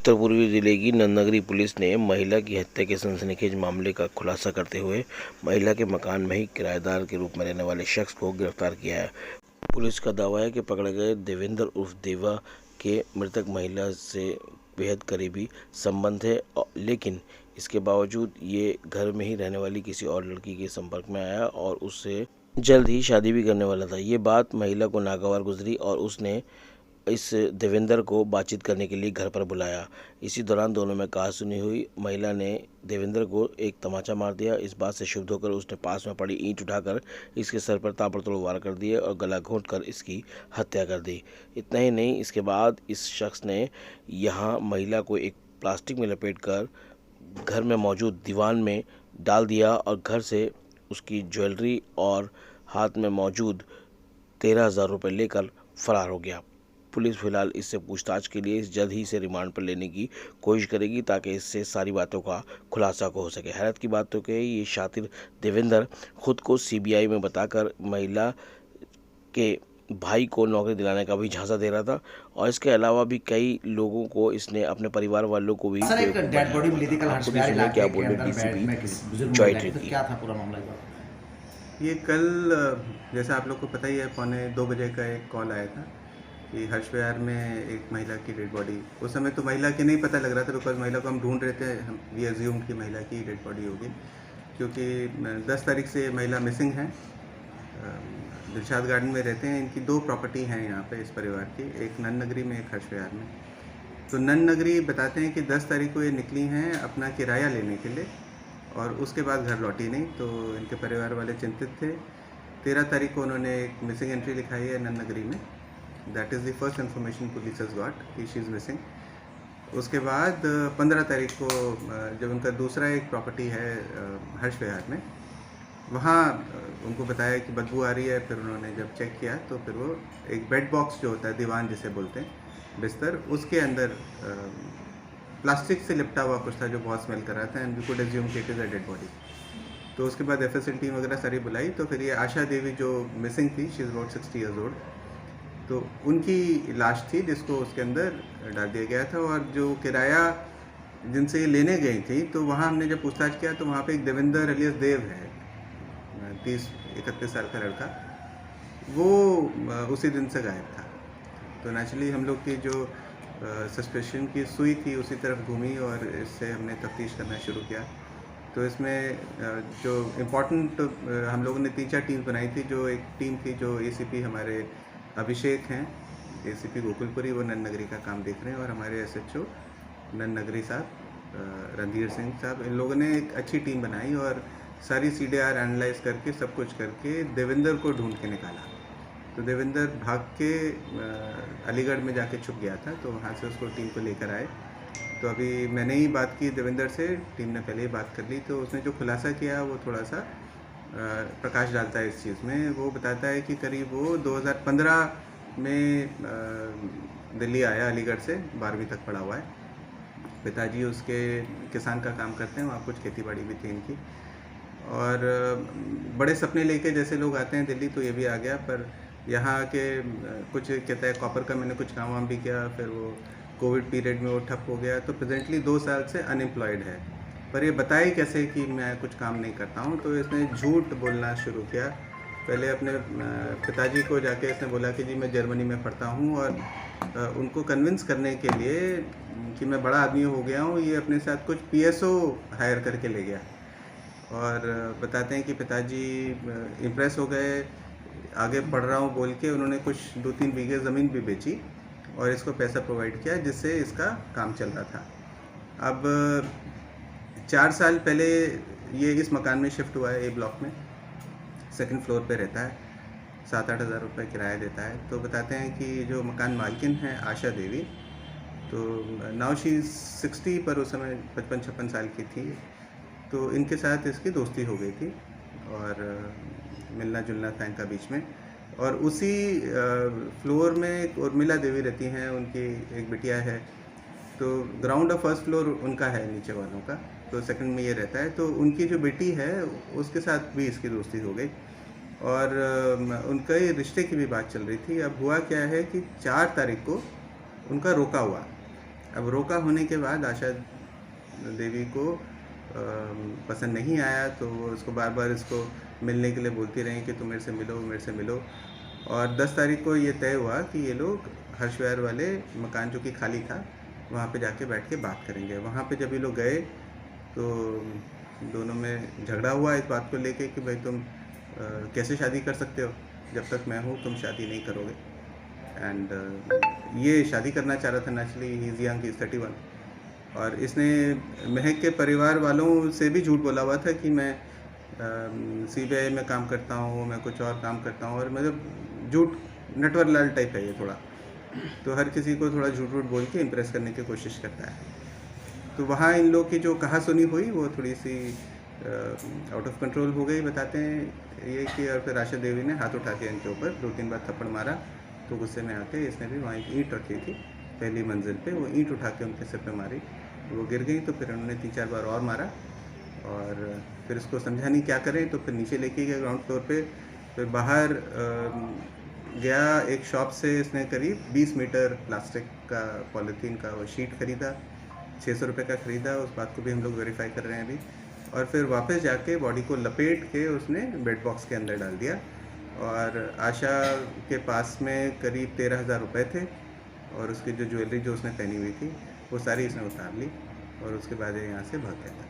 उत्तर पूर्वी जिले की नन्नगरी पुलिस ने महिला की हत्या के सनसनीखेज मामले का खुलासा करते हुए महिला के मकान में ही किराएदार के रूप में रहने वाले शख्स को गिरफ्तार किया है। पुलिस का दावा है कि पकड़े गए देवेंद्र उर्फ देवा के मृतक महिला से बेहद करीबी संबंध है, लेकिन इसके बावजूद ये घर में ही रहने वाली किसी और लड़की के संपर्क में आया और उससे जल्द ही शादी भी करने वाला था। ये बात महिला को नागवार गुजरी और उसने इस देवेंद्र को बातचीत करने के लिए घर पर बुलाया। इसी दौरान दोनों में कहासुनी हुई। महिला ने देवेंद्र को एक तमाचा मार दिया। इस बात से क्षुब्ध होकर उसने पास में पड़ी ईंट उठाकर इसके सर पर ताबड़तोड़ वार कर दिए और गला घोंटकर इसकी हत्या कर दी। इतना ही नहीं, इसके बाद इस शख्स ने यहाँ महिला को एक प्लास्टिक में लपेटकर घर में मौजूद दीवान में डाल दिया और घर से उसकी ज्वेलरी और हाथ में मौजूद 13,000 रुपये लेकर फरार हो गया। पुलिस फिलहाल इससे पूछताछ के लिए जल्द ही इसे रिमांड पर लेने की कोशिश करेगी ताकि इससे सारी बातों का खुलासा हो सके। हैरत की बात तो कि ये शातिर देवेंद्र खुद को सीबीआई में बताकर महिला के भाई को नौकरी दिलाने का भी झांसा दे रहा था और इसके अलावा भी कई लोगों को इसने अपने परिवार वालों को भी सर, एक डेड बॉडी मिली थी कल हर्षविहार क्या इलाके के बोले अंदर डीसीपी में किसी बुजुर्ग जॉय महिला की, तो ट्रिकी। क्या था पूरा मामला एक बार? ये कल जैसा आप लोग को पता ही है 1:45 बजे का एक कॉल आया था कि हर्षविहार में एक महिला की डेड बॉडी, उस समय तो महिला की नहीं पता लग रहा था बिकॉज महिला को हम ढूंढ रहे थे, हम वी एज्यूम की महिला की डेड बॉडी होगी क्योंकि 10 तारीख से महिला मिसिंग है। दिलशाद गार्डन में रहते हैं, इनकी 2 प्रॉपर्टी हैं यहाँ पे इस परिवार की, एक नन्नगरी में एक हर्षविहार में। तो नन्नगरी बताते हैं कि 10 तारीख को ये निकली हैं अपना किराया लेने के लिए और उसके बाद घर लौटी नहीं, तो इनके परिवार वाले चिंतित थे। 13 तारीख को उन्होंने एक मिसिंग एंट्री लिखाई है नन्नगरी में। That is the first information police has got कि शी इज़ मिसिंग। उसके बाद 15 तारीख को जब उनका दूसरा एक प्रॉपर्टी है हर्षविहार में, वहाँ उनको बताया कि बदबू आ रही है। फिर उन्होंने जब चेक किया तो फिर वो एक बेड बॉक्स जो होता है, दीवान जिसे बोलते हैं, बिस्तर, उसके अंदर प्लास्टिक से लिपटा हुआ कुछ था जो बहुत स्मेल कर रहा था एंड वी कुड एज्यूम कि it is a dead body. तो उसके बाद एफएसएल टीम वगैरह सारी बुलाई, तो फिर ये आशा देवी जो मिसिंग थी, she is about 60 years old, तो उनकी लाश थी जिसको उसके अंदर डाल दिया गया था। और जो किराया जिनसे ये लेने गई थी, तो वहाँ हमने जब पूछताछ किया तो वहाँ पे एक देवेंद्र अलियास देव है, 30-31 साल का लड़का, वो उसी दिन से गायब था। तो नेचुरली हम लोग की जो सस्पेशन की सुई थी उसी तरफ घूमी और इससे हमने तफ्तीश करना शुरू किया। तो इसमें जो इम्पोर्टेंट हम लोगों ने 3-4 टीम बनाई थी। जो एक टीम थी जो एसीपी हमारे अभिषेक हैं, एसीपी गोकुलपुरी, वो नन्नगरी का काम देख रहे हैं, और हमारे एसएचओ नन्नगरी साहब रणधीर सिंह साहब, इन लोगों ने एक अच्छी टीम बनाई और सारी सीडीआर एनालाइज करके सब कुछ करके देवेंद्र को ढूंढ के निकाला। तो देवेंद्र भाग के अलीगढ़ में जाके छुप गया था, तो वहाँ से उसको टीम को लेकर आए। तो अभी मैंने ही बात की देवेंद्र से, टीम ने पहले ही बात कर ली, तो उसने जो खुलासा किया वो थोड़ा सा प्रकाश डालता है इस चीज़ में। वो बताता है कि करीब वो 2015 में दिल्ली आया, अलीगढ़ से, 12वीं तक पढ़ा हुआ है। पिताजी उसके किसान का काम करते हैं, वहाँ कुछ खेती बाड़ी भी थी इनकी, और बड़े सपने लेके जैसे लोग आते हैं दिल्ली, तो ये भी आ गया। पर यहाँ के कुछ कहता है कॉपर का मैंने कुछ काम वाम भी किया, फिर वो कोविड पीरियड में वो ठप हो गया, तो प्रेजेंटली 2 साल से अनएम्प्लॉयड है। पर ये बताए कैसे कि मैं कुछ काम नहीं करता हूँ, तो इसने झूठ बोलना शुरू किया। पहले अपने पिताजी को जाके इसने बोला कि जी मैं जर्मनी में पढ़ता हूँ, और उनको कन्विंस करने के लिए कि मैं बड़ा आदमी हो गया हूँ, ये अपने साथ कुछ पीएसओ हायर करके ले गया। और बताते हैं कि पिताजी इम्प्रेस हो गए, आगे पढ़ रहा हूँ बोल के उन्होंने कुछ 2-3 बीघे ज़मीन भी बेची और इसको पैसा प्रोवाइड किया, जिससे इसका काम चल रहा था। अब 4 साल पहले ये इस मकान में शिफ्ट हुआ है, ए ब्लॉक में, 2nd फ्लोर पे रहता है, 7-8 हज़ार रुपये किराया देता है। तो बताते हैं कि जो मकान मालकिन है आशा देवी, तो नाउ शी 60, पर उस समय 55-56 साल की थी। तो इनके साथ इसकी दोस्ती हो गई थी और मिलना जुलना था इनका बीच में। और उसी फ्लोर में एक उर्मिला देवी रहती हैं, उनकी एक बिटिया है। तो ग्राउंड और 1st फ्लोर उनका है नीचे वालों का, तो 2nd में ये रहता है। तो उनकी जो बेटी है उसके साथ भी इसकी दोस्ती हो गई और उनका ये रिश्ते की भी बात चल रही थी। अब हुआ क्या है कि 4 तारीख को उनका रोका हुआ अब रोका होने के बाद आशा देवी को पसंद नहीं आया, तो वो उसको बार बार इसको मिलने के लिए बोलती रही कि तुम मेरे से मिलो, मेरे से मिलो। और 10 तारीख को ये तय हुआ कि ये लोग हर्ष विहार वाले मकान जो कि खाली था वहाँ पे जाके बैठ के बात करेंगे। वहाँ पे जब ये लोग गए तो दोनों में झगड़ा हुआ इस बात को लेके कि भाई तुम कैसे शादी कर सकते हो, जब तक मैं हूँ तुम शादी नहीं करोगे। एंड ये शादी करना चाह रहा था, naturally he is young, he is 31। और इसने महक के परिवार वालों से भी झूठ बोला हुआ था कि मैं CBI में काम करता हूँ, मैं कुछ और काम करता हूँ, और मतलब झूठ नटवर लाल टाइप है ये थोड़ा, तो हर किसी को थोड़ा झूठ वूठ बोल के इम्प्रेस करने की कोशिश करता है। तो वहाँ इन लोग की जो कहा सुनी हुई वो थोड़ी सी आउट ऑफ कंट्रोल हो गई, बताते हैं ये कि। और फिर आशा देवी ने हाथ उठा के इनके ऊपर 2-3 बार थप्पड़ मारा, तो गुस्से में आके इसने भी वहाँ एक ईंट रखी थी पहली मंजिल पे, वो ईंट उठा के उनके सिर पे मारी, वो गिर गई। तो फिर उन्होंने 3-4 बार और मारा, और फिर इसको समझा नहीं क्या करें, तो फिर नीचे लेके गए ग्राउंड फ्लोर पे। फिर बाहर गया एक शॉप से, इसने करीब 20 मीटर प्लास्टिक का पॉलीथीन का वो शीट खरीदा, 600 रुपये का ख़रीदा, उस बात को भी हम लोग वेरीफाई कर रहे हैं अभी। और फिर वापस जाके बॉडी को लपेट के उसने बेड बॉक्स के अंदर डाल दिया। और आशा के पास में करीब 13,000 रुपये थे, और उसकी जो ज्वेलरी जो उसने पहनी हुई थी वो सारी इसने उतार ली, और उसके बाद ये यहाँ से भाग गया था।